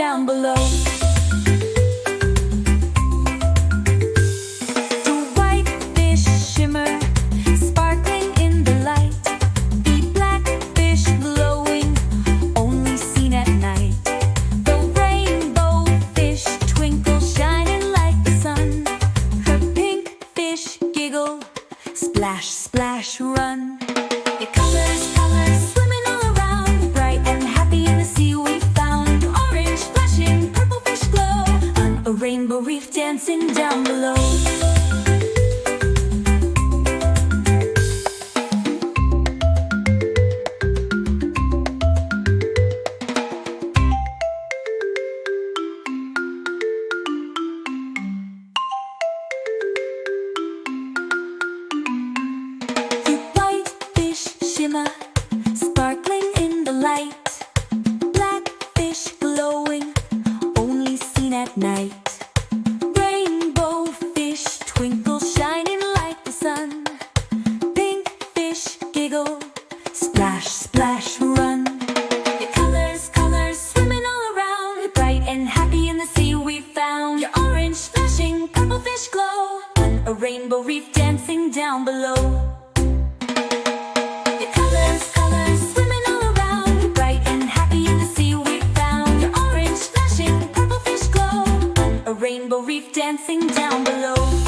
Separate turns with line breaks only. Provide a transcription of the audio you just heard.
down below. The white fish shimmer, sparkling in the light. The black fish glowing, only seen at night. The rainbow fish twinkle, shining like the sun. Her pink fish giggle, splash, splash, run. Your colors, colors, swimming all around, bright and happy in the sea we found. Orange flashing, purple fish glow, on a rainbow reef dancing down below. Sparkling in the light. Black fish glowing, only seen at night. Rainbow fish twinkle, shining like the sun. Pink fish giggle, splash, splash, run. Your colors, colors, swimming all around, bright and happy in the sea we found. Your orange flashing, purple fish glow, on a rainbow reef dancing down below. Rainbow reef dancing down below.